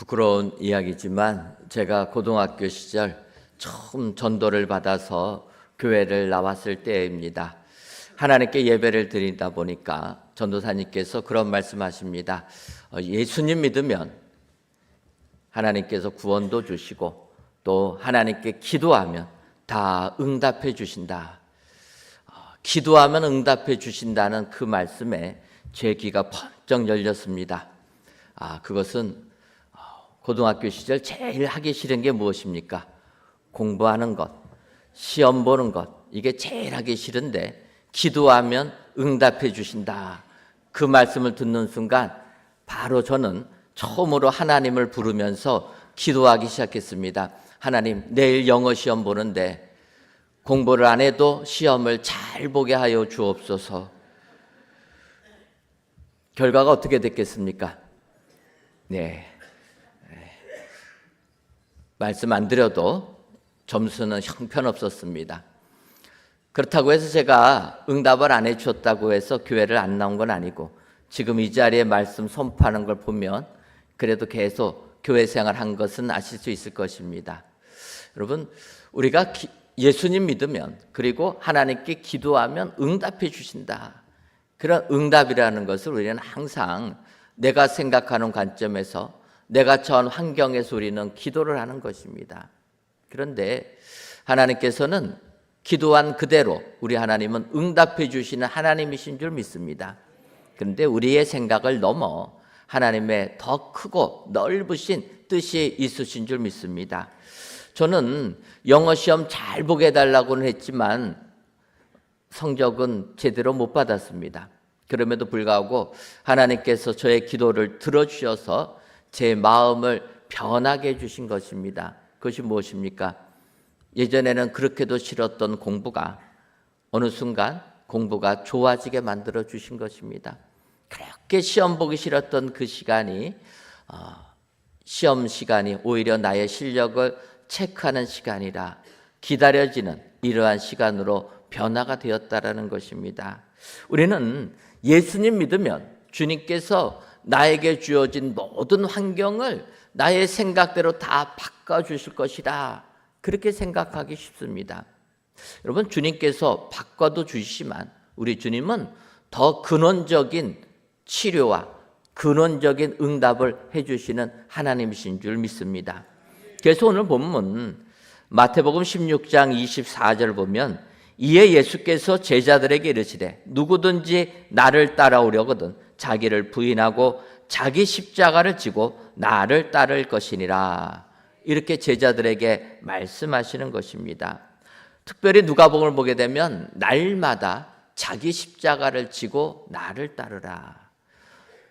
부끄러운 이야기지만 제가 고등학교 시절 처음 전도를 받아서 교회를 나왔을 때입니다. 하나님께 예배를 드리다 보니까 전도사님께서 그런 말씀하십니다. 예수님 믿으면 하나님께서 구원도 주시고 또 하나님께 기도하면 다 응답해 주신다. 기도하면 응답해 주신다는 그 말씀에 제 귀가 번쩍 열렸습니다. 그것은 고등학교 시절 제일 하기 싫은 게 무엇입니까? 공부하는 것, 시험 보는 것, 이게 제일 하기 싫은데 기도하면 응답해 주신다. 그 말씀을 듣는 순간 바로 저는 처음으로 하나님을 부르면서 기도하기 시작했습니다. 하나님, 내일 영어 시험 보는데 공부를 안 해도 시험을 잘 보게 하여 주옵소서. 결과가 어떻게 됐겠습니까? 네. 말씀 안 드려도 점수는 형편없었습니다. 그렇다고 해서 제가 응답을 안 해줬다고 해서 교회를 안 나온 건 아니고 지금 이 자리에 말씀 선포하는 걸 보면 그래도 계속 교회 생활한 것은 아실 수 있을 것입니다. 여러분, 우리가 예수님 믿으면 그리고 하나님께 기도하면 응답해 주신다. 그런 응답이라는 것을 우리는 항상 내가 생각하는 관점에서 내가 처한 환경에서 우리는 기도를 하는 것입니다. 그런데 하나님께서는 기도한 그대로 우리 하나님은 응답해 주시는 하나님이신 줄 믿습니다. 그런데 우리의 생각을 넘어 하나님의 더 크고 넓으신 뜻이 있으신 줄 믿습니다. 저는 영어 시험 잘 보게 해달라고는 했지만 성적은 제대로 못 받았습니다. 그럼에도 불구하고 하나님께서 저의 기도를 들어주셔서 제 마음을 변하게 해주신 것입니다. 그것이 무엇입니까? 예전에는 그렇게도 싫었던 공부가 어느 순간 공부가 좋아지게 만들어 주신 것입니다. 그렇게 시험 보기 싫었던 그 시간이 시험 시간이 오히려 나의 실력을 체크하는 시간이라 기다려지는 이러한 시간으로 변화가 되었다라는 것입니다. 우리는 예수님 믿으면 주님께서 나에게 주어진 모든 환경을 나의 생각대로 다 바꿔주실 것이다. 그렇게 생각하기 쉽습니다. 여러분, 주님께서 바꿔도 주시지만 우리 주님은 더 근원적인 치료와 근원적인 응답을 해주시는 하나님이신 줄 믿습니다. 그래서 오늘 본문 마태복음 16장 24절 보면 이에 예수께서 제자들에게 이르시되 누구든지 나를 따라오려거든 자기를 부인하고 자기 십자가를 지고 나를 따를 것이니라. 이렇게 제자들에게 말씀하시는 것입니다. 특별히 누가복음을 보게 되면 날마다 자기 십자가를 지고 나를 따르라.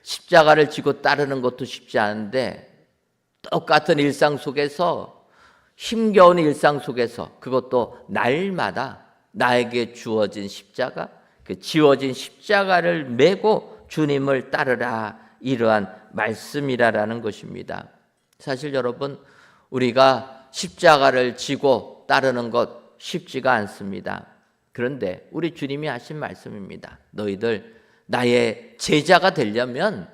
십자가를 지고 따르는 것도 쉽지 않은데 똑같은 일상 속에서 힘겨운 일상 속에서 그것도 날마다 나에게 주어진 십자가, 그 지워진 십자가를 메고 주님을 따르라. 이러한 말씀이라는 것입니다. 사실 여러분, 우리가 십자가를 지고 따르는 것 쉽지가 않습니다. 그런데 우리 주님이 하신 말씀입니다. 너희들 나의 제자가 되려면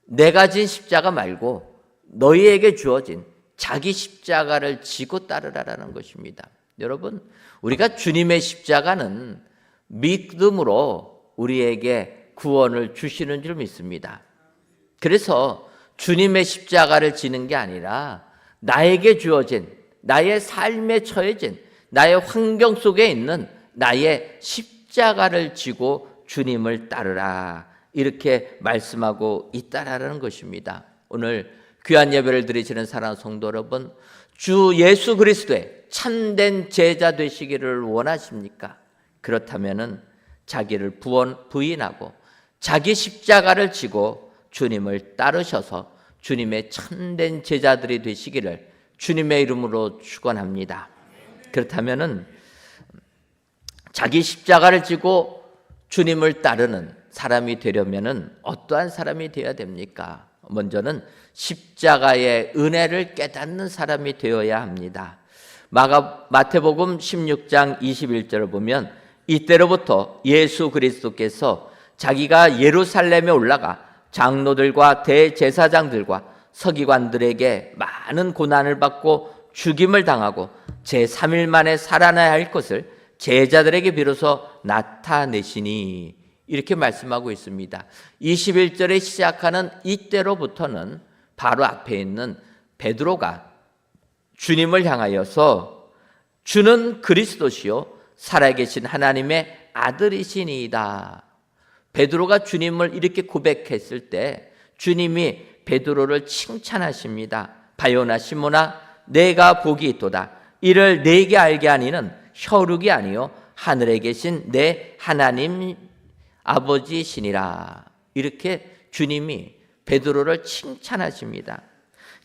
내가 진 십자가 말고 너희에게 주어진 자기 십자가를 지고 따르라라는 것입니다. 여러분, 우리가 주님의 십자가는 믿음으로 우리에게 구원을 주시는 줄 믿습니다. 그래서 주님의 십자가를 지는 게 아니라 나에게 주어진 나의 삶에 처해진 나의 환경 속에 있는 나의 십자가를 지고 주님을 따르라. 이렇게 말씀하고 있다라는 것입니다. 오늘 귀한 예배를 드리시는 사랑하는 성도 여러분, 주 예수 그리스도의 참된 제자 되시기를 원하십니까? 그렇다면은 자기를 부인하고 자기 십자가를 지고 주님을 따르셔서 주님의 참된 제자들이 되시기를 주님의 이름으로 축원합니다. 그렇다면은 자기 십자가를 지고 주님을 따르는 사람이 되려면은 어떠한 사람이 되어야 됩니까? 먼저는 십자가의 은혜를 깨닫는 사람이 되어야 합니다. 마태복음 16장 21절을 보면 이때로부터 예수 그리스도께서 자기가 예루살렘에 올라가 장로들과 대제사장들과 서기관들에게 많은 고난을 받고 죽임을 당하고 제3일 만에 살아나야 할 것을 제자들에게 비로소 나타내시니 이렇게 말씀하고 있습니다. 21절에 시작하는 이때로부터는 바로 앞에 있는 베드로가 주님을 향하여서 주는 그리스도시요 살아계신 하나님의 아들이시니이다. 베드로가 주님을 이렇게 고백했을 때 주님이 베드로를 칭찬하십니다. 바요나 시몬아 내가 복이 있도다. 이를 내게 알게 하니는 혈육이 아니요 하늘에 계신 내 하나님 아버지시니라. 이렇게 주님이 베드로를 칭찬하십니다.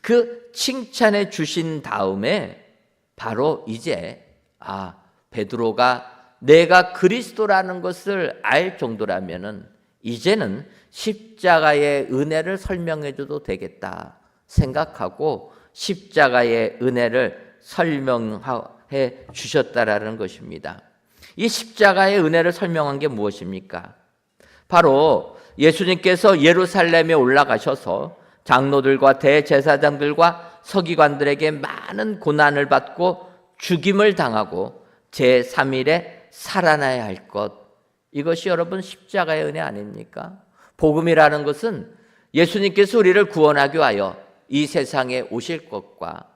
그 칭찬해 주신 다음에 바로 이제 베드로가 내가 그리스도라는 것을 알 정도라면은 이제는 십자가의 은혜를 설명해 줘도 되겠다 생각하고 십자가의 은혜를 설명해 주셨다라는 것입니다. 이 십자가의 은혜를 설명한 게 무엇입니까? 바로 예수님께서 예루살렘에 올라가셔서 장로들과 대제사장들과 서기관들에게 많은 고난을 받고 죽임을 당하고 제3일에 살아나야 할 것, 이것이 여러분 십자가의 은혜 아닙니까? 복음이라는 것은 예수님께서 우리를 구원하기 위하여 이 세상에 오실 것과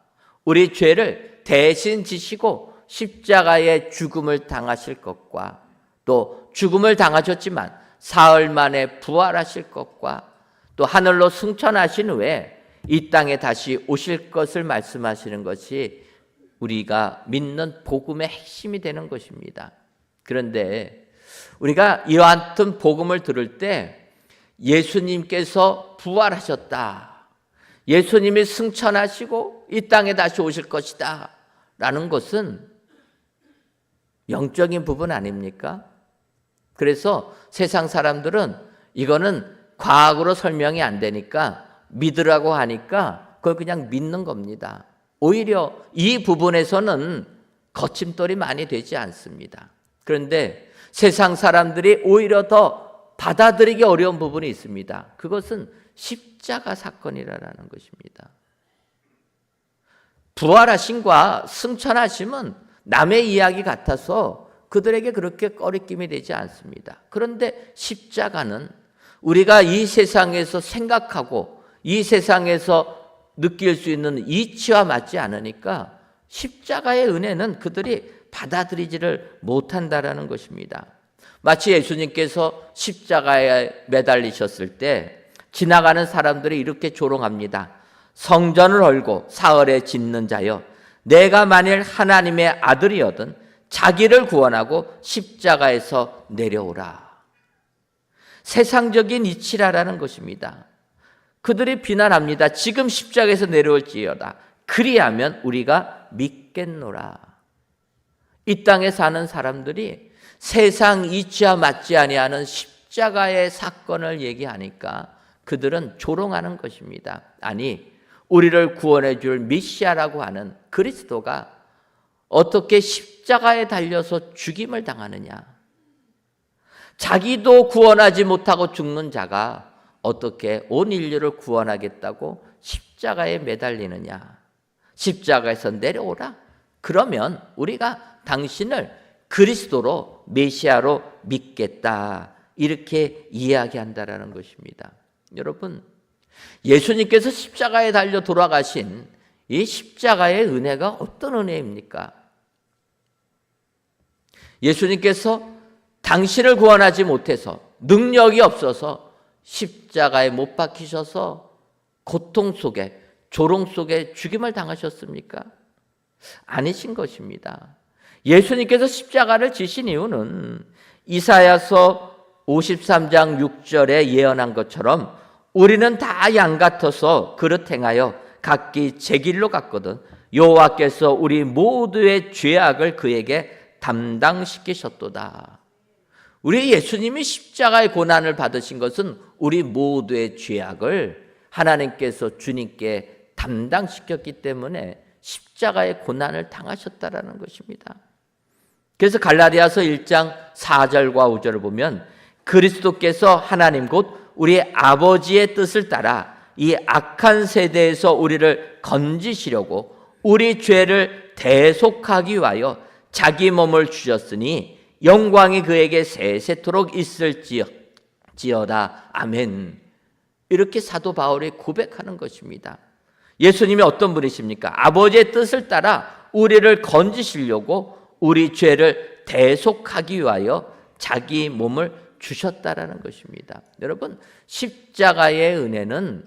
우리 죄를 대신 지시고 십자가의 죽음을 당하실 것과 또 죽음을 당하셨지만 사흘 만에 부활하실 것과 또 하늘로 승천하신 후에 이 땅에 다시 오실 것을 말씀하시는 것이 우리가 믿는 복음의 핵심이 되는 것입니다. 그런데 우리가 이와 같은 복음을 들을 때 예수님께서 부활하셨다, 예수님이 승천하시고 이 땅에 다시 오실 것이다 라는 것은 영적인 부분 아닙니까? 그래서 세상 사람들은 이거는 과학으로 설명이 안 되니까 믿으라고 하니까 그걸 그냥 믿는 겁니다. 오히려 이 부분에서는 거침돌이 많이 되지 않습니다. 그런데 세상 사람들이 오히려 더 받아들이기 어려운 부분이 있습니다. 그것은 십자가 사건이라는 것입니다. 부활하심과 승천하심은 남의 이야기 같아서 그들에게 그렇게 꺼리낌이 되지 않습니다. 그런데 십자가는 우리가 이 세상에서 생각하고 이 세상에서 느낄 수 있는 이치와 맞지 않으니까 십자가의 은혜는 그들이 받아들이지를 못한다라는 것입니다. 마치 예수님께서 십자가에 매달리셨을 때 지나가는 사람들이 이렇게 조롱합니다. 성전을 헐고 사흘에 짓는 자여, 내가 만일 하나님의 아들이거든 자기를 구원하고 십자가에서 내려오라. 세상적인 이치라라는 것입니다. 그들이 비난합니다. 지금 십자가에서 내려올지어다. 그리하면 우리가 믿겠노라. 이 땅에 사는 사람들이 세상 이치와 맞지 아니하는 십자가의 사건을 얘기하니까 그들은 조롱하는 것입니다. 아니, 우리를 구원해 줄 메시아라고 하는 그리스도가 어떻게 십자가에 달려서 죽임을 당하느냐? 자기도 구원하지 못하고 죽는 자가 어떻게 온 인류를 구원하겠다고 십자가에 매달리느냐? 십자가에서 내려오라. 그러면 우리가 당신을 그리스도로 메시아로 믿겠다. 이렇게 이야기한다라는 것입니다. 여러분, 예수님께서 십자가에 달려 돌아가신 이 십자가의 은혜가 어떤 은혜입니까? 예수님께서 당신을 구원하지 못해서 능력이 없어서 십자가에 못 박히셔서 고통 속에 조롱 속에 죽임을 당하셨습니까? 아니신 것입니다. 예수님께서 십자가를 지신 이유는 이사야서 53장 6절에 예언한 것처럼 우리는 다 양 같아서 그릇 행하여 각기 제 길로 갔거든 여호와께서 우리 모두의 죄악을 그에게 담당시키셨도다. 우리 예수님이 십자가의 고난을 받으신 것은 우리 모두의 죄악을 하나님께서 주님께 담당시켰기 때문에 십자가의 고난을 당하셨다라는 것입니다. 그래서 갈라디아서 1장 4절과 5절을 보면 그리스도께서 하나님 곧 우리 아버지의 뜻을 따라 이 악한 세대에서 우리를 건지시려고 우리 죄를 대속하기 위하여 자기 몸을 주셨으니 영광이 그에게 세세토록 있을지어다. 아멘. 이렇게 사도 바울이 고백하는 것입니다. 예수님이 어떤 분이십니까? 아버지의 뜻을 따라 우리를 건지시려고 우리 죄를 대속하기 위하여 자기 몸을 주셨다라는 것입니다. 여러분, 십자가의 은혜는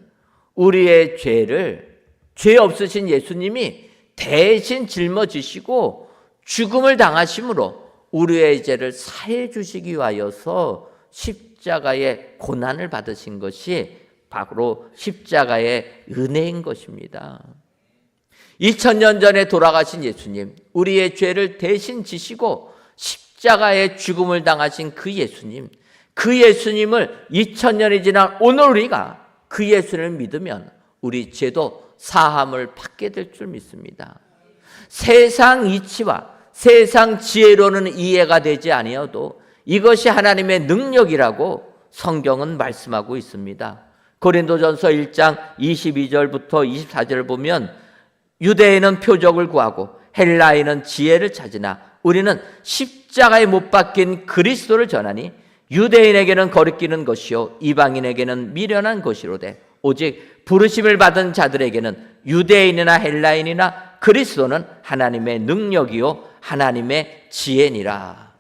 우리의 죄를 죄 없으신 예수님이 대신 짊어지시고 죽음을 당하심으로 우리의 죄를 사해 주시기 위하여서 십자가의 고난을 받으신 것이 바로 십자가의 은혜인 것입니다. 2000년 전에 돌아가신 예수님, 우리의 죄를 대신 지시고 십자가의 죽음을 당하신 그 예수님, 그 예수님을 2000년이 지난 오늘 우리가 그 예수님을 믿으면 우리 죄도 사함을 받게 될 줄 믿습니다. 세상 이치와 세상 지혜로는 이해가 되지 아니어도 이것이 하나님의 능력이라고 성경은 말씀하고 있습니다. 고린도전서 1장 22절부터 24절을 보면 유대인은 표적을 구하고 헬라인은 지혜를 찾으나 우리는 십자가에 못 박힌 그리스도를 전하니 유대인에게는 거리끼는 것이요 이방인에게는 미련한 것이로되 오직 부르심을 받은 자들에게는 유대인이나 헬라인이나 그리스도는 하나님의 능력이요 하나님의 지혜니라.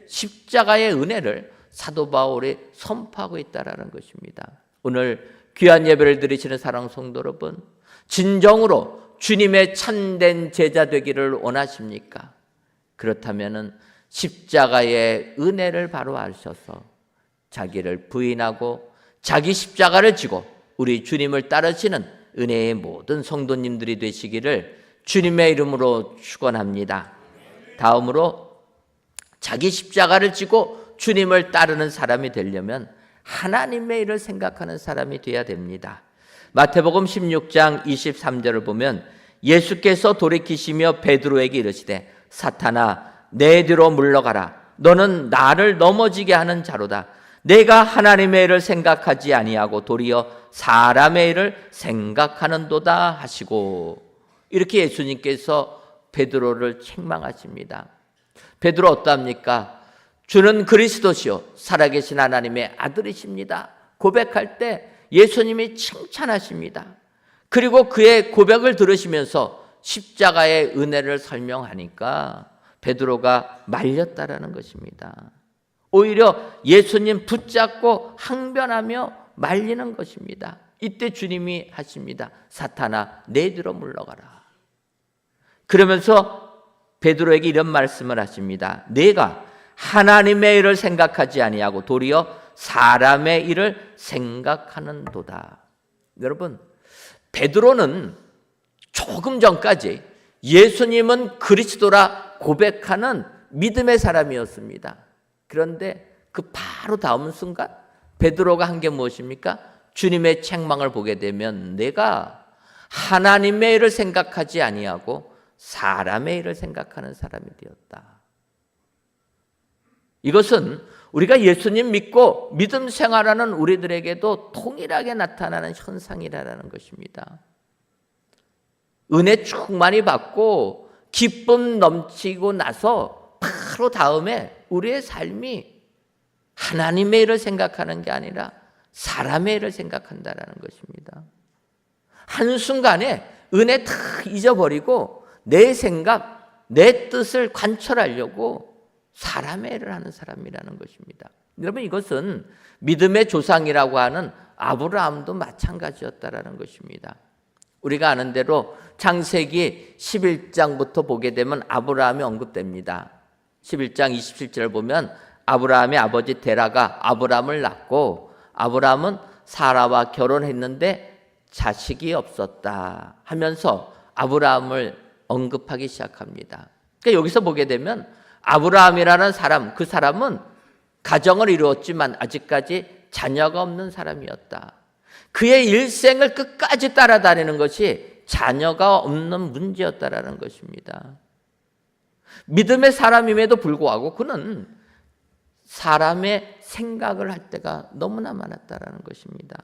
십자가의 은혜를 사도 바울이 선포하고 있다라는 것입니다. 오늘 귀한 예배를 드리시는 사랑 성도 여러분, 진정으로 주님의 참된 제자 되기를 원하십니까? 그렇다면은 십자가의 은혜를 바로 아셔서 자기를 부인하고 자기 십자가를 지고 우리 주님을 따르시는 은혜의 모든 성도님들이 되시기를 주님의 이름으로 축원합니다. 다음으로 자기 십자가를 지고 주님을 따르는 사람이 되려면 하나님의 일을 생각하는 사람이 되어야 됩니다. 마태복음 16장 23절을 보면 예수께서 돌이키시며 베드로에게 이르시되 사탄아 내 뒤로 물러가라. 너는 나를 넘어지게 하는 자로다. 내가 하나님의 일을 생각하지 아니하고 도리어 사람의 일을 생각하는도다 하시고, 이렇게 예수님께서 베드로를 책망하십니다. 베드로 어떠합니까? 주는 그리스도시요 살아계신 하나님의 아들이십니다. 고백할 때 예수님이 칭찬하십니다. 그리고 그의 고백을 들으시면서 십자가의 은혜를 설명하니까 베드로가 말렸다라는 것입니다. 오히려 예수님 붙잡고 항변하며 말리는 것입니다. 이때 주님이 하십니다. 사탄아 내 뒤로 물러가라. 그러면서 베드로에게 이런 말씀을 하십니다. 내가 하나님의 일을 생각하지 아니하고 도리어 사람의 일을 생각하는도다. 여러분, 베드로는 조금 전까지 예수님은 그리스도라 고백하는 믿음의 사람이었습니다. 그런데 그 바로 다음 순간 베드로가 한 게 무엇입니까? 주님의 책망을 보게 되면 내가 하나님의 일을 생각하지 아니하고 사람의 일을 생각하는 사람이 되었다. 이것은 우리가 예수님 믿고 믿음 생활하는 우리들에게도 동일하게 나타나는 현상이라는 것입니다. 은혜 충만히 받고 기쁨 넘치고 나서 바로 다음에 우리의 삶이 하나님의 일을 생각하는 게 아니라 사람의 일을 생각한다는 것입니다. 한순간에 은혜 다 잊어버리고 내 생각, 내 뜻을 관철하려고 사람의 일을 하는 사람이라는 것입니다. 여러분, 이것은 믿음의 조상이라고 하는 아브라함도 마찬가지였다라는 것입니다. 우리가 아는 대로 창세기 11장부터 보게 되면 아브라함이 언급됩니다. 11장 27절을 보면 아브라함의 아버지 데라가 아브라함을 낳고 아브라함은 사라와 결혼했는데 자식이 없었다 하면서 아브라함을 언급하기 시작합니다. 그러니까 여기서 보게 되면 아브라함이라는 사람, 그 사람은 가정을 이루었지만 아직까지 자녀가 없는 사람이었다. 그의 일생을 끝까지 따라다니는 것이 자녀가 없는 문제였다라는 것입니다. 믿음의 사람임에도 불구하고 그는 사람의 생각을 할 때가 너무나 많았다라는 것입니다.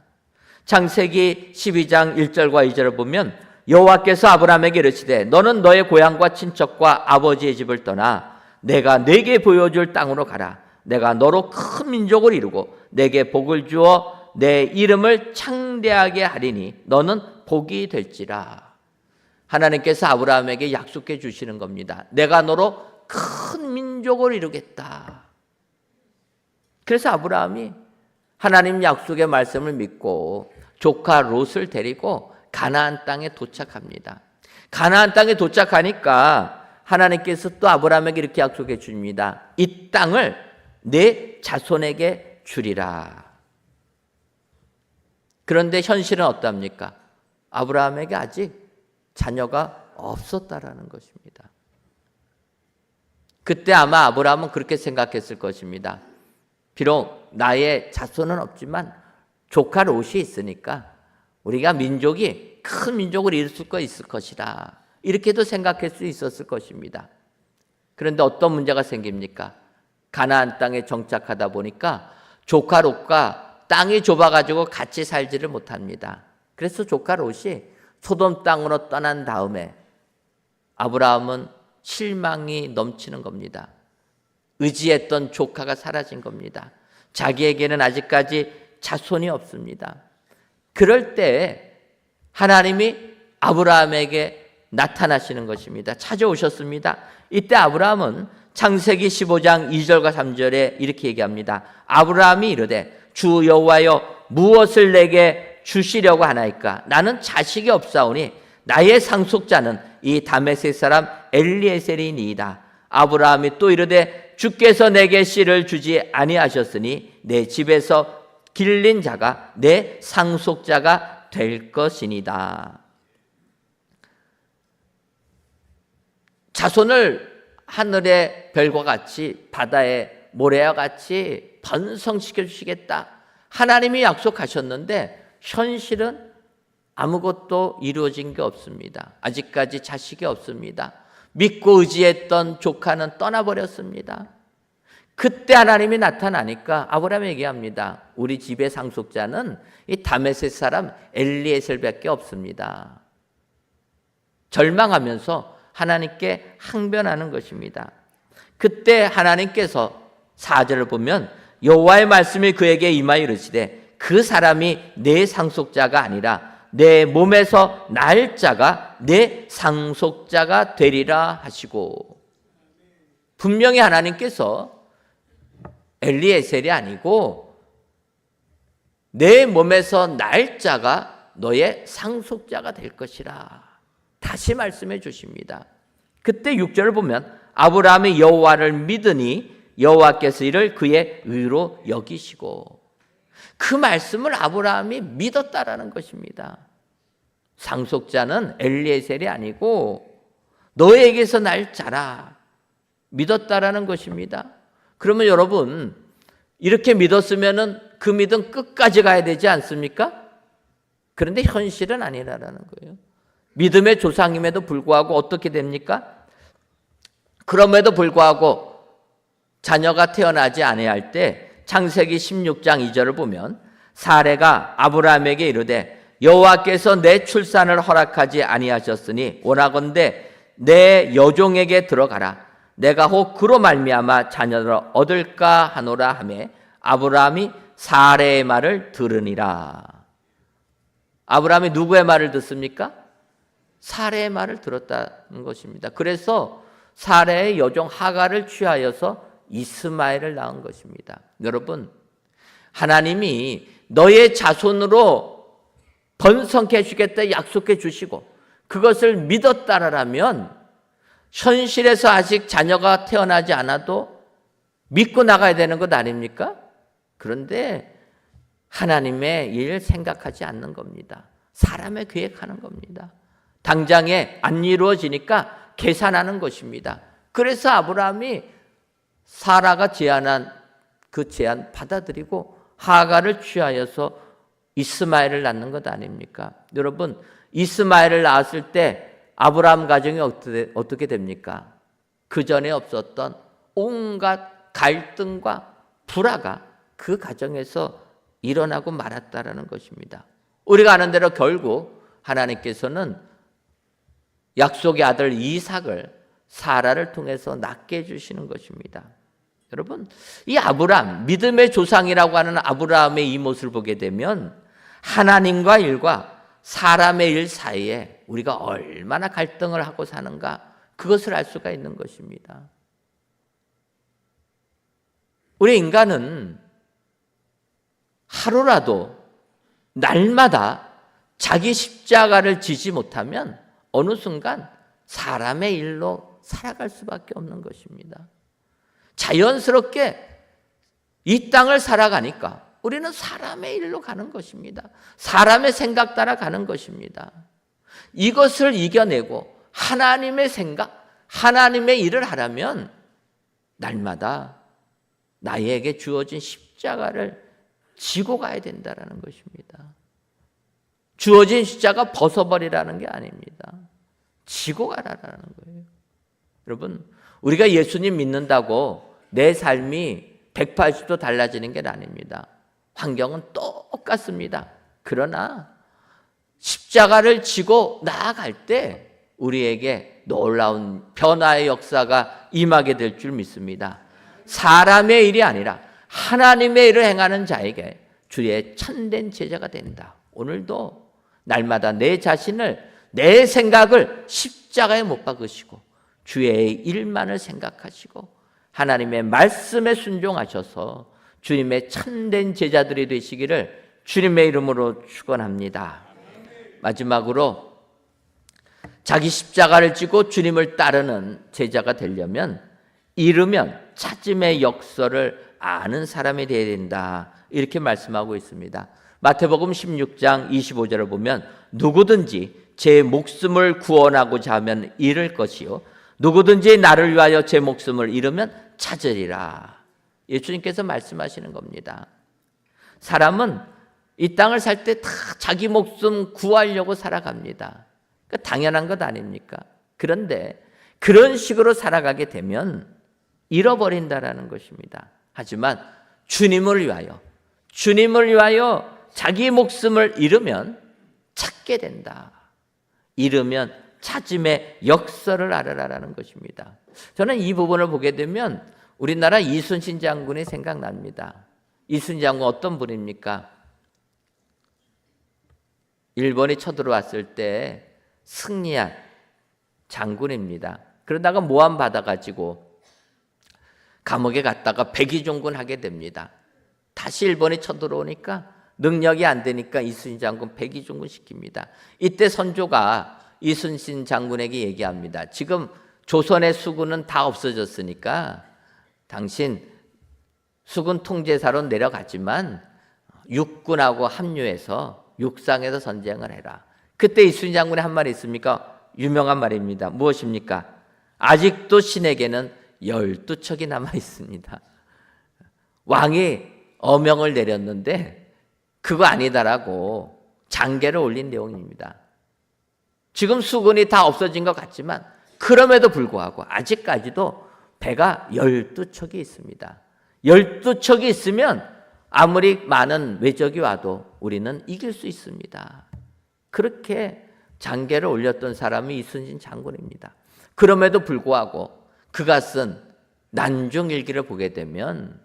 창세기 12장 1절과 2절을 보면 여호와께서 아브라함에게 이르시되 너는 너의 고향과 친척과 아버지의 집을 떠나 내가 네게 보여줄 땅으로 가라. 내가 너로 큰 민족을 이루고 내게 복을 주어 내 이름을 창대하게 하리니 너는 복이 될지라. 하나님께서 아브라함에게 약속해 주시는 겁니다. 내가 너로 큰 민족을 이루겠다. 그래서 아브라함이 하나님 약속의 말씀을 믿고 조카 롯을 데리고 가나안 땅에 도착합니다. 가나안 땅에 도착하니까 하나님께서 또 아브라함에게 이렇게 약속해 줍니다. 이 땅을 내 자손에게 주리라. 그런데 현실은 어떻습니까? 아브라함에게 아직 자녀가 없었다라는 것입니다. 그때 아마 아브라함은 그렇게 생각했을 것입니다. 비록 나의 자손은 없지만 조카 롯이 있으니까 우리가 민족이 큰 민족을 이룰 수 있을 것이다. 이렇게도 생각할 수 있었을 것입니다. 그런데 어떤 문제가 생깁니까? 가나안 땅에 정착하다 보니까 조카 롯과 땅이 좁아가지고 같이 살지를 못합니다. 그래서 조카 롯이 소돔 땅으로 떠난 다음에 아브라함은 실망이 넘치는 겁니다. 의지했던 조카가 사라진 겁니다. 자기에게는 아직까지 자손이 없습니다. 그럴 때 하나님이 아브라함에게 나타나시는 것입니다. 찾아오셨습니다. 이때 아브라함은 창세기 15장 2절과 3절에 이렇게 얘기합니다. 아브라함이 이르되 주 여호와여 무엇을 내게 주시려고 하나이까? 나는 자식이 없사오니 나의 상속자는 이 다메섹 사람 엘리에셀이니이다. 아브라함이 또 이르되 주께서 내게 씨를 주지 아니하셨으니 내 집에서 길린 자가 내 상속자가 될 것이니이다. 자손을 하늘의 별과 같이 바다의 모래와 같이 번성시켜 주시겠다. 하나님이 약속하셨는데 현실은 아무것도 이루어진 게 없습니다. 아직까지 자식이 없습니다. 믿고 의지했던 조카는 떠나버렸습니다. 그때 하나님이 나타나니까 아브라함이 얘기합니다. 우리 집의 상속자는 이 다메섹 사람 엘리에셀밖에 없습니다. 절망하면서 하나님께 항변하는 것입니다. 그때 하나님께서 4절을 보면 여호와의 말씀이 그에게 임하여 이르시되 그 사람이 내 상속자가 아니라 내 몸에서 날 자가 내 상속자가 되리라 하시고, 분명히 하나님께서 엘리에셀이 아니고 내 몸에서 날 자가 너의 상속자가 될 것이라 다시 말씀해 주십니다. 그때 6절을 보면 아브라함이 여호와를 믿으니 여호와께서 이를 그의 의로 여기시고, 그 말씀을 아브라함이 믿었다라는 것입니다. 상속자는 엘리에셀이 아니고 너에게서 날 자라 믿었다라는 것입니다. 그러면 여러분, 이렇게 믿었으면은 그 믿음 끝까지 가야 되지 않습니까? 그런데 현실은 아니라는 거예요. 믿음의 조상임에도 불구하고 어떻게 됩니까? 그럼에도 불구하고 자녀가 태어나지 아니할 때 창세기 16장 2절을 보면 사레가 아브라함에게 이르되 여호와께서 내 출산을 허락하지 아니하셨으니 원하건대 내 여종에게 들어가라. 내가 혹 그로 말미암아 자녀를 얻을까 하노라 하매 아브라함이 사레의 말을 들으니라. 아브라함이 누구의 말을 듣습니까? 사레의 말을 들었다는 것입니다. 그래서 사레의 여종 하갈을 취하여서 이스마엘을 낳은 것입니다. 여러분, 하나님이 너의 자손으로 번성케 해주겠다 약속해 주시고 그것을 믿었다라면 현실에서 아직 자녀가 태어나지 않아도 믿고 나가야 되는 것 아닙니까? 그런데 하나님의 일 생각하지 않는 겁니다. 사람의 계획하는 겁니다. 당장에 안 이루어지니까 계산하는 것입니다. 그래서 아브라함이 사라가 제안한 그 제안 받아들이고 하갈을 취하여서 이스마엘을 낳는 것 아닙니까? 여러분, 이스마엘을 낳았을 때 아브라함 가정이 어떻게 됩니까? 그 전에 없었던 온갖 갈등과 불화가 그 가정에서 일어나고 말았다라는 것입니다. 우리가 아는 대로 결국 하나님께서는 약속의 아들 이삭을 사라를 통해서 낳게 해주시는 것입니다. 여러분, 이 아브라함, 믿음의 조상이라고 하는 아브라함의 이 모습을 보게 되면 하나님과 일과 사람의 일 사이에 우리가 얼마나 갈등을 하고 사는가, 그것을 알 수가 있는 것입니다. 우리 인간은 하루라도 날마다 자기 십자가를 지지 못하면 어느 순간 사람의 일로 살아갈 수밖에 없는 것입니다. 자연스럽게 이 땅을 살아가니까 우리는 사람의 일로 가는 것입니다. 사람의 생각 따라 가는 것입니다. 이것을 이겨내고 하나님의 생각, 하나님의 일을 하려면 날마다 나에게 주어진 십자가를 지고 가야 된다는 것입니다. 주어진 십자가 벗어버리라는 게 아닙니다. 지고 가라라는 거예요. 여러분, 우리가 예수님 믿는다고 내 삶이 180도 달라지는 게 아닙니다. 환경은 똑같습니다. 그러나 십자가를 지고 나아갈 때 우리에게 놀라운 변화의 역사가 임하게 될 줄 믿습니다. 사람의 일이 아니라 하나님의 일을 행하는 자에게 주의 참된 제자가 된다. 오늘도 날마다 내 자신을, 내 생각을 십자가에 못 박으시고 주의 일만을 생각하시고 하나님의 말씀에 순종하셔서 주님의 참된 제자들이 되시기를 주님의 이름으로 축원합니다. 마지막으로 자기 십자가를 지고 주님을 따르는 제자가 되려면 잃으면 찾음의 역설을 아는 사람이 되어야 된다, 이렇게 말씀하고 있습니다. 마태복음 16장 25절을 보면 누구든지 제 목숨을 구원하고자 하면 잃을 것이요 누구든지 나를 위하여 제 목숨을 잃으면 찾으리라. 예수님께서 말씀하시는 겁니다. 사람은 이 땅을 살 때 다 자기 목숨 구하려고 살아갑니다. 그러니까 당연한 것 아닙니까? 그런데 그런 식으로 살아가게 되면 잃어버린다라는 것입니다. 하지만 주님을 위하여 자기 목숨을 잃으면 찾게 된다. 잃으면 찾음의 역설을 알아라라는 것입니다. 저는 이 부분을 보게 되면 우리나라 이순신 장군이 생각납니다. 이순신 장군 어떤 분입니까? 일본이 쳐들어왔을 때 승리한 장군입니다. 그러다가 모함 받아가지고 감옥에 갔다가 백의종군 하게 됩니다. 다시 일본이 쳐들어오니까 능력이 안 되니까 이순신 장군 백의종군 시킵니다. 이때 선조가 이순신 장군에게 얘기합니다. 지금 조선의 수군은 다 없어졌으니까 당신 수군 통제사로 내려가지만 육군하고 합류해서 육상에서 전쟁을 해라. 그때 이순신 장군이 한 말이 있습니까? 유명한 말입니다. 무엇입니까? 아직도 신에게는 12척이 남아 있습니다. 왕이 어명을 내렸는데 그거 아니다라고 장계를 올린 내용입니다. 지금 수군이 다 없어진 것 같지만 그럼에도 불구하고 아직까지도 배가 12척이 있습니다. 12척이 있으면 아무리 많은 외적이 와도 우리는 이길 수 있습니다. 그렇게 장계를 올렸던 사람이 이순신 장군입니다. 그럼에도 불구하고 그가 쓴 난중일기를 보게 되면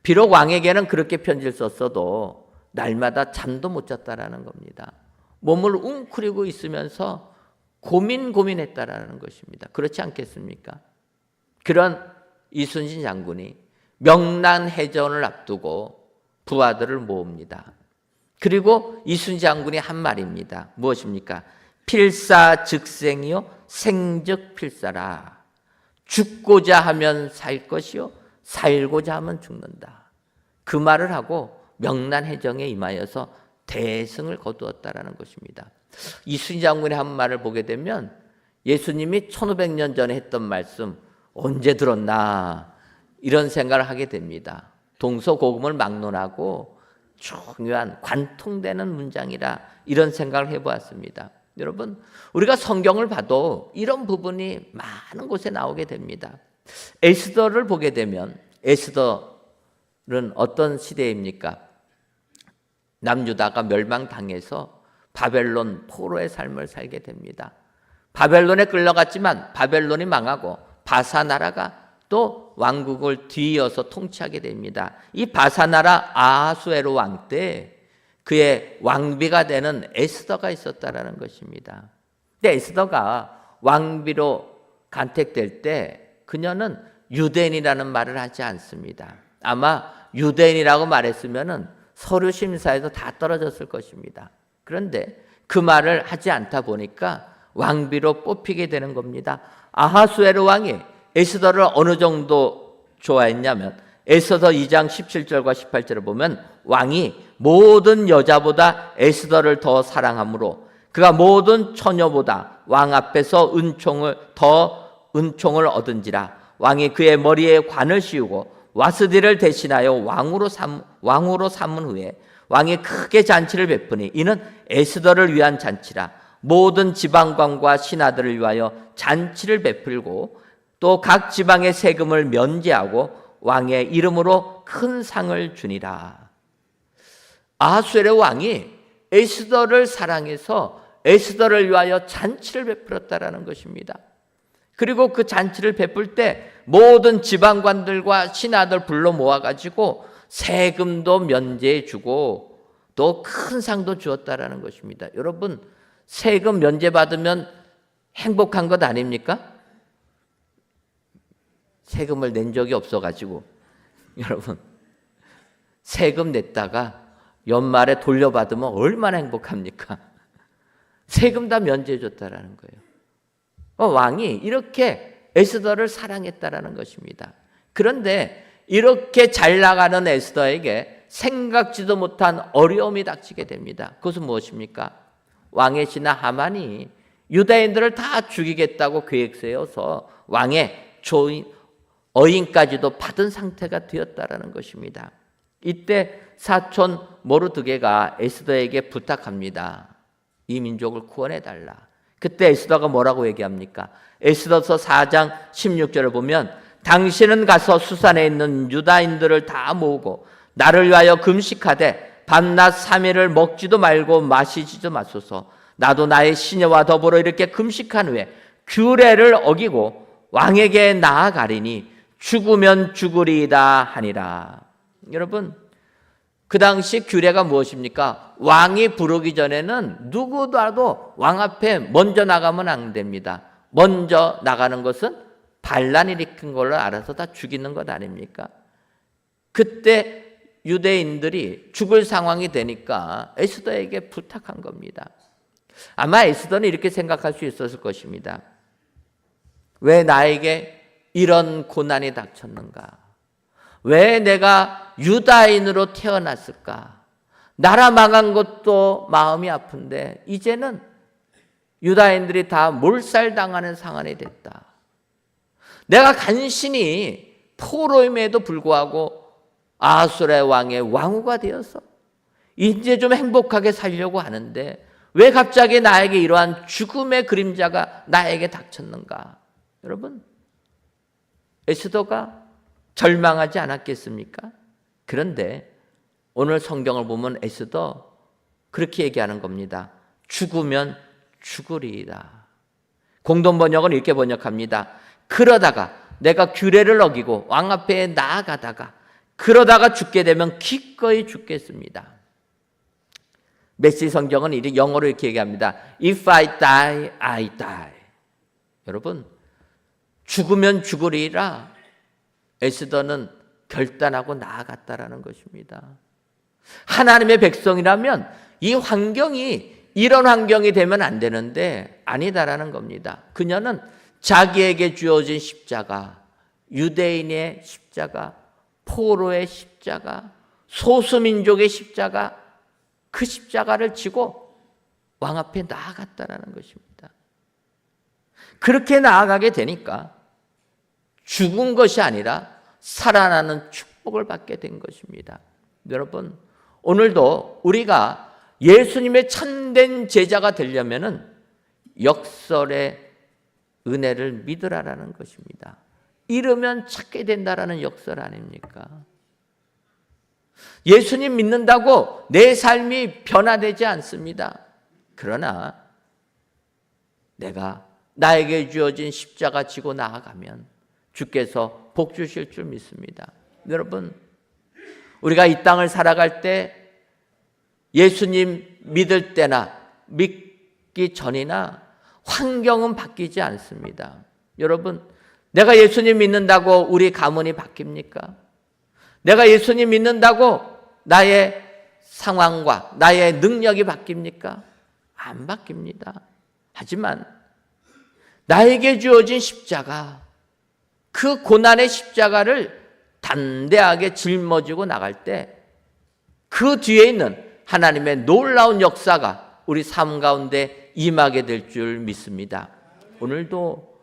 비록 왕에게는 그렇게 편지를 썼어도 날마다 잠도 못 잤다라는 겁니다. 몸을 웅크리고 있으면서 고민했다라는 것입니다. 그렇지 않겠습니까? 그런 이순신 장군이 명란해전을 앞두고 부하들을 모읍니다. 그리고 이순신 장군이 한 말입니다. 무엇입니까? 필사즉생이요 생즉필사라. 죽고자 하면 살 것이요 살고자 하면 죽는다. 그 말을 하고 명란해전에 임하여서 대승을 거두었다라는 것입니다. 이순신 장군의 한 말을 보게 되면 예수님이 1500년 전에 했던 말씀 언제 들었나 이런 생각을 하게 됩니다. 동서고금을 막론하고 중요한 관통되는 문장이라 이런 생각을 해보았습니다. 여러분, 우리가 성경을 봐도 이런 부분이 많은 곳에 나오게 됩니다. 에스더를 보게 되면 에스더는 어떤 시대입니까? 남유다가 멸망당해서 바벨론 포로의 삶을 살게 됩니다. 바벨론에 끌려갔지만 바벨론이 망하고 바사 나라가 또 왕국을 뒤이어서 통치하게 됩니다. 이 바사 나라 아하수에로 왕 때 그의 왕비가 되는 에스더가 있었다라는 것입니다. 근데 에스더가 왕비로 간택될 때 그녀는 유대인이라는 말을 하지 않습니다. 아마 유대인이라고 말했으면 서류 심사에서 다 떨어졌을 것입니다. 그런데 그 말을 하지 않다 보니까 왕비로 뽑히게 되는 겁니다. 아하수에로 왕이 에스더를 어느 정도 좋아했냐면 에스더 2장 17절과 18절을 보면 왕이 모든 여자보다 에스더를 더 사랑하므로 그가 모든 처녀보다 왕 앞에서 은총을 얻은지라. 왕이 그의 머리에 관을 씌우고 와스디를 대신하여 왕으로 삼은 후에 왕이 크게 잔치를 베푸니 이는 에스더를 위한 잔치라. 모든 지방관과 신하들을 위하여 잔치를 베풀고 또 각 지방의 세금을 면제하고 왕의 이름으로 큰 상을 주니라. 아하수에로 왕이 에스더를 사랑해서 에스더를 위하여 잔치를 베풀었다라는 것입니다. 그리고 그 잔치를 베풀 때 모든 지방관들과 신하들 불러 모아가지고 세금도 면제해 주고 또 큰 상도 주었다라는 것입니다. 여러분, 세금 면제받으면 행복한 것 아닙니까? 세금을 낸 적이 없어가지고 여러분, 세금 냈다가 연말에 돌려받으면 얼마나 행복합니까? 세금 다 면제해 줬다라는 거예요. 왕이 이렇게 에스더를 사랑했다라는 것입니다. 그런데 이렇게 잘 나가는 에스더에게 생각지도 못한 어려움이 닥치게 됩니다. 그것은 무엇입니까? 왕의 신하 하만이 유다인들을 다 죽이겠다고 계획 세워서 왕의 어인까지도 받은 상태가 되었다라는 것입니다. 이때 사촌 모르드게가 에스더에게 부탁합니다. 이 민족을 구원해달라. 그때 에스더가 뭐라고 얘기합니까? 에스더서 4장 16절을 보면 당신은 가서 수산에 있는 유다인들을 다 모으고 나를 위하여 금식하되 밤낮 3일을 먹지도 말고 마시지도 마소서. 나도 나의 시녀와 더불어 이렇게 금식한 후에 규례를 어기고 왕에게 나아가리니 죽으면 죽으리이다 하니라. 여러분, 그 당시 규례가 무엇입니까? 왕이 부르기 전에는 누구라도 왕 앞에 먼저 나가면 안 됩니다. 먼저 나가는 것은 반란 일으킨 걸로 알아서 다 죽이는 것 아닙니까? 그때 유대인들이 죽을 상황이 되니까 에스더에게 부탁한 겁니다. 아마 에스더는 이렇게 생각할 수 있었을 것입니다. 왜 나에게 이런 고난이 닥쳤는가? 왜 내가 유다인으로 태어났을까? 나라 망한 것도 마음이 아픈데 이제는 유다인들이 다 몰살당하는 상황이 됐다. 내가 간신히 포로임에도 불구하고 아하수에 왕의 왕후가 되어서 이제 좀 행복하게 살려고 하는데 왜 갑자기 나에게 이러한 죽음의 그림자가 나에게 닥쳤는가? 여러분, 에스더가 절망하지 않았겠습니까? 그런데 오늘 성경을 보면 에스더 그렇게 얘기하는 겁니다. 죽으면 죽으리이다. 공동 번역은 이렇게 번역합니다. 그러다가 내가 규례를 어기고 왕 앞에 나아가다가 그러다가 죽게 되면 기꺼이 죽겠습니다. 메시 성경은 영어로 이렇게 얘기합니다. If I die, I die. 여러분, 죽으면 죽으리라 에스더는 결단하고 나아갔다라는 것입니다. 하나님의 백성이라면 이 환경이 이런 환경이 되면 안 되는데 아니다라는 겁니다. 그녀는 자기에게 주어진 십자가, 유대인의 십자가, 포로의 십자가, 소수민족의 십자가, 그 십자가를 지고 왕 앞에 나아갔다라는 것입니다. 그렇게 나아가게 되니까 죽은 것이 아니라 살아나는 축복을 받게 된 것입니다. 여러분, 오늘도 우리가 예수님의 참된 제자가 되려면은 역설의 은혜를 믿으라라는 것입니다. 잃으면 찾게 된다라는 역설 아닙니까? 예수님 믿는다고 내 삶이 변화되지 않습니다. 그러나 내가 나에게 주어진 십자가 지고 나아가면 주께서 복 주실 줄 믿습니다. 여러분, 우리가 이 땅을 살아갈 때 예수님 믿을 때나 믿기 전이나 환경은 바뀌지 않습니다. 여러분, 내가 예수님 믿는다고 우리 가문이 바뀝니까? 내가 예수님 믿는다고 나의 상황과 나의 능력이 바뀝니까? 안 바뀝니다. 하지만 나에게 주어진 십자가, 그 고난의 십자가를 담대하게 짊어지고 나갈 때 그 뒤에 있는 하나님의 놀라운 역사가 우리 삶 가운데 임하게 될 줄 믿습니다. 오늘도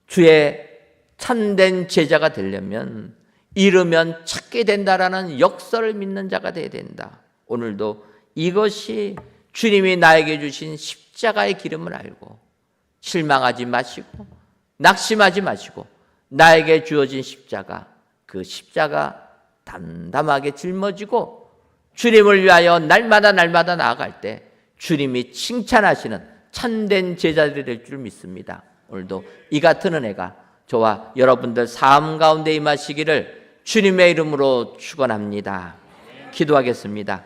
주의 참된 제자가 되려면 잃으면 찾게 된다라는 역사를 믿는 자가 되어야 된다. 오늘도 이것이 주님이 나에게 주신 십자가의 기름을 알고 실망하지 마시고 낙심하지 마시고 나에게 주어진 십자가, 그 십자가 담담하게 짊어지고 주님을 위하여 날마다 나아갈 때 주님이 칭찬하시는 참된 제자들이 될 줄 믿습니다. 오늘도 이 같은 은혜가 저와 여러분들 삶 가운데 임하시기를 주님의 이름으로 축원합니다. 기도하겠습니다.